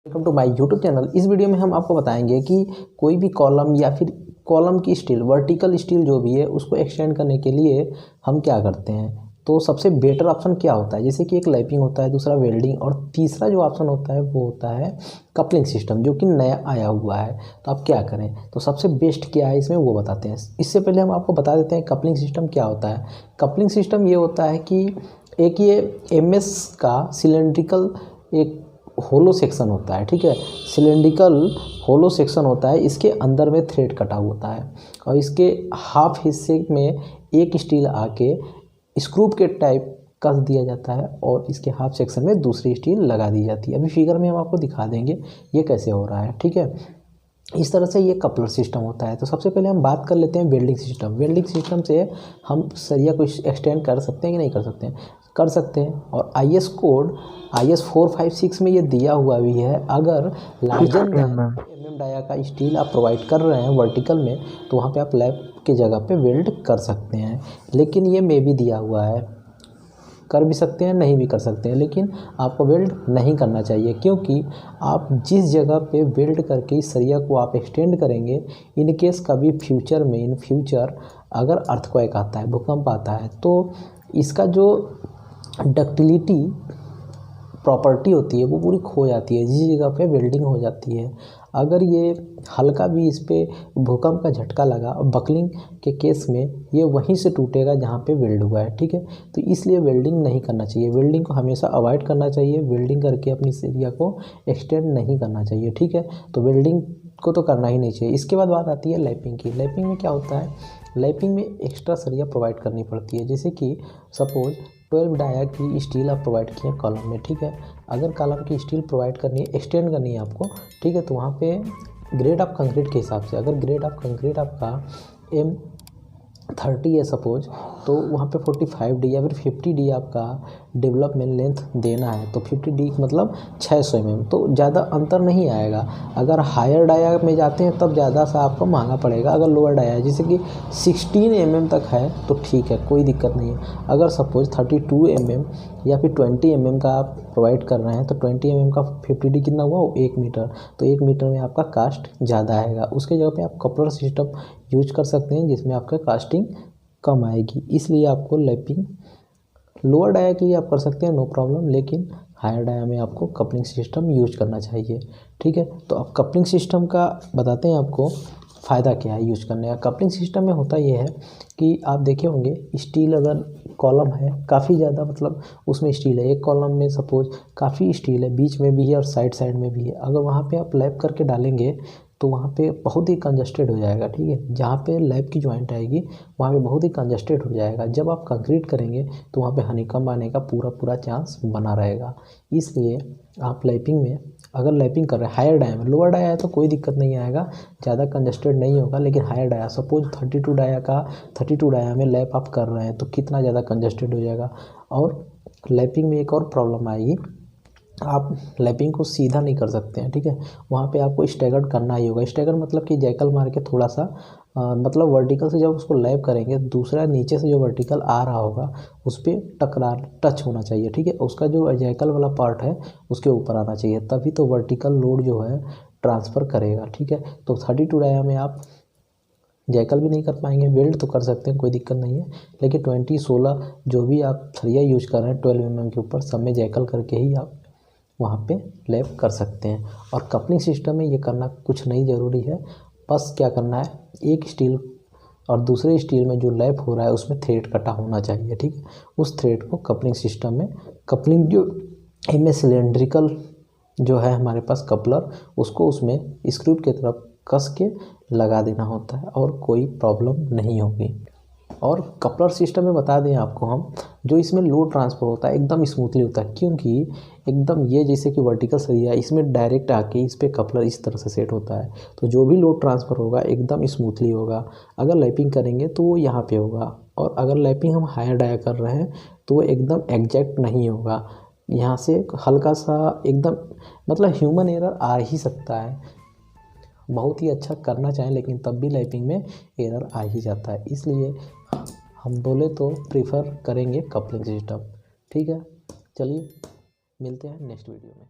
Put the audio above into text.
Welcome to my YouTube channel. इस video में हम आपको बताएंगे कि कोई भी कॉलम या फिर कॉलम की स्टील, वर्टिकल स्टील जो भी है उसको एक्सटेंड करने के लिए हम क्या करते हैं। तो सबसे बेटर ऑप्शन क्या होता है, जैसे कि एक लैपिंग होता है, दूसरा वेल्डिंग, और तीसरा जो ऑप्शन होता है वो होता है कपलिंग सिस्टम, जो कि नया आया हुआ है। तो आप क्या करें, तो सबसे बेस्ट क्या है इसमें वो बताते हैं। इससे पहले हम आपको बता देते हैं कपलिंग सिस्टम क्या होता है। कपलिंग सिस्टम ये होता है कि एक ये एमएस का सिलेंड्रिकल एक होलो सेक्शन होता है, ठीक है, सिलेंड्रिकल होलो सेक्शन होता है। इसके अंदर में थ्रेड कटा होता है और इसके हाफ हिस्से में एक स्टील आके स्क्रू के टाइप कस दिया जाता है और इसके हाफ सेक्शन में दूसरी स्टील लगा दी जाती है। अभी फिगर में हम आपको दिखा देंगे ये कैसे हो रहा है, ठीक है। इस तरह से ये कपलर सिस्टम होता है। तो सबसे पहले हम बात कर लेते हैं वेल्डिंग सिस्टम। वेल्डिंग सिस्टम से हम सरिया को एक्सटेंड कर सकते हैं कि नहीं कर सकते हैं, कर सकते हैं। और IS कोड IS 456 में ये दिया हुआ भी है, अगर लार्जर mm डाया का स्टील आप प्रोवाइड कर रहे हैं वर्टिकल में, तो वहाँ पे आप लैप के जगह पे वेल्ड कर सकते हैं। लेकिन ये मे भी दिया हुआ है, कर भी सकते हैं नहीं भी कर सकते हैं, लेकिन आपको वेल्ड नहीं करना चाहिए, क्योंकि आप जिस जगह पे वेल्ड करके इस सरिया को आप एक्सटेंड करेंगे, इन केस कभी फ्यूचर में, इन फ्यूचर अगर अर्थक्वेक आता है, भूकंप आता है, तो इसका जो डक्टिलिटी प्रॉपर्टी होती है वो पूरी खो जाती है जिस जगह पे वेल्डिंग हो जाती है। अगर ये हल्का भी इस पर भूकंप का झटका लगा, बकलिंग के केस में ये वहीं से टूटेगा जहाँ पे वेल्ड हुआ है, ठीक है। तो इसलिए वेल्डिंग नहीं करना चाहिए, वेल्डिंग को हमेशा अवॉइड करना चाहिए। वेल्डिंग करके अपनी एरिया को एक्सटेंड नहीं करना चाहिए, ठीक है। तो वेल्डिंग को तो करना ही नहीं चाहिए। इसके बाद बात आती है लैपिंग की। लैपिंग में क्या होता है, लैपिंग में एक्स्ट्रा सरिया प्रोवाइड करनी पड़ती है। जैसे कि सपोज 12 डाया की स्टील आप प्रोवाइड किए कॉलम में, ठीक है। अगर कॉलम की स्टील प्रोवाइड करनी है, एक्सटेंड करनी है आपको, ठीक है, तो वहाँ पे ग्रेड ऑफ कंक्रीट के हिसाब से, अगर ग्रेड ऑफ कंक्रीट आपका M30 है सपोज, तो वहाँ पे 45D या फिर 50D आपका डेवलपमेंट लेंथ देना है। तो 50D मतलब 600 mm, तो ज़्यादा अंतर नहीं आएगा। अगर हायर डाया में जाते हैं तब ज़्यादा सा आपको महंगा पड़ेगा। अगर लोअर डाया है जैसे कि 16 mm तक है तो ठीक है, कोई दिक्कत नहीं है। अगर सपोज 32 mm या फिर 20 mm का आप प्रोवाइड कर रहे हैं, तो 20 mm का 50D कितना हुआ, 1 मीटर। तो 1 मीटर में आपका कास्ट ज़्यादा आएगा। उसके जगह पे आप कपलर सिस्टम यूज कर सकते हैं जिसमें आपका कास्टिंग कम आएगी। इसलिए आपको लैपिंग लोअर डाया के लिए आप कर सकते हैं, नो प्रॉब्लम, लेकिन हायर डाया में आपको कपलिंग सिस्टम यूज करना चाहिए, ठीक है। तो अब कपलिंग सिस्टम का बताते हैं आपको फ़ायदा क्या है यूज करने का। कपलिंग सिस्टम में होता ये है कि आप देखे होंगे स्टील, अगर कॉलम है काफ़ी ज़्यादा, मतलब उसमें स्टील है, एक कॉलम में सपोज काफ़ी स्टील है, बीच में भी है और साइड साइड में भी है। अगर वहाँ पे आप लैप करके डालेंगे तो वहाँ पे बहुत ही कंजस्टेड हो जाएगा, ठीक है। जहाँ पे लैप की जॉइंट आएगी वहाँ पे बहुत ही कंजस्टेड हो जाएगा। जब आप कंक्रीट करेंगे तो वहाँ पे हनीकंब आने का पूरा चांस बना रहेगा। इसलिए आप लैपिंग में, अगर लैपिंग कर रहे हैं हायर डाया में, लोअर डाया है तो कोई दिक्कत नहीं आएगा, ज़्यादा कंजस्टेड नहीं होगा। लेकिन हायर डाया सपोज 32 डाया में लैप आप कर रहे हैं तो कितना ज़्यादा कंजस्टेड हो जाएगा। और लैपिंग में एक और प्रॉब्लम आएगी, आप लैपिंग को सीधा नहीं कर सकते हैं, ठीक है। वहाँ पे आपको स्टैगर्ड करना ही होगा। स्टैगर्ड मतलब कि जैकल मार के थोड़ा सा मतलब वर्टिकल से जब उसको लैप करेंगे, दूसरा नीचे से जो वर्टिकल आ रहा होगा उस पर टच होना चाहिए, ठीक है। उसका जो जैकल वाला पार्ट है उसके ऊपर आना चाहिए, तभी तो वर्टिकल लोड जो है ट्रांसफ़र करेगा, ठीक है। तो 32 डाया में आप जैकल भी नहीं कर पाएंगे, वेल्ड तो कर सकते हैं, कोई दिक्कत नहीं है। लेकिन 20, 16 जो भी आप सरिया यूज कर रहे हैं 12 mm के ऊपर, सब में जैकल करके ही आप वहाँ पे लैप कर सकते हैं। और कपलिंग सिस्टम में ये करना कुछ नहीं ज़रूरी है, बस क्या करना है, एक स्टील और दूसरे स्टील में जो लैप हो रहा है उसमें थ्रेड कटा होना चाहिए, ठीक है। उस थ्रेड को कपलिंग सिस्टम में, कपलिंग जो इनमें सिलेंड्रिकल जो है हमारे पास कपलर, उसको उसमें स्क्रू की तरफ कस के लगा देना होता है और कोई प्रॉब्लम नहीं होगी। और कपलर सिस्टम में बता दें आपको हम, जो इसमें लोड ट्रांसफ़र होता है एकदम स्मूथली होता है, क्योंकि एकदम ये जैसे कि वर्टिकल सरिया इसमें डायरेक्ट आके इस पे कपलर इस तरह से सेट होता है, तो जो भी लोड ट्रांसफ़र होगा एकदम स्मूथली होगा। अगर लैपिंग करेंगे तो वो यहाँ पे होगा, और अगर लैपिंग हम हायर डाया कर रहे हैं तो वो एकदम एग्जैक्ट नहीं होगा। यहाँ से हल्का सा एकदम, मतलब ह्यूमन एरर आ ही सकता है, बहुत ही अच्छा करना चाहें लेकिन तब भी लैपिंग में एरर आ ही जाता है। इसलिए हम बोले तो प्रीफर करेंगे कपलिंग सिस्टम, ठीक है। चलिए मिलते हैं नेक्स्ट वीडियो में।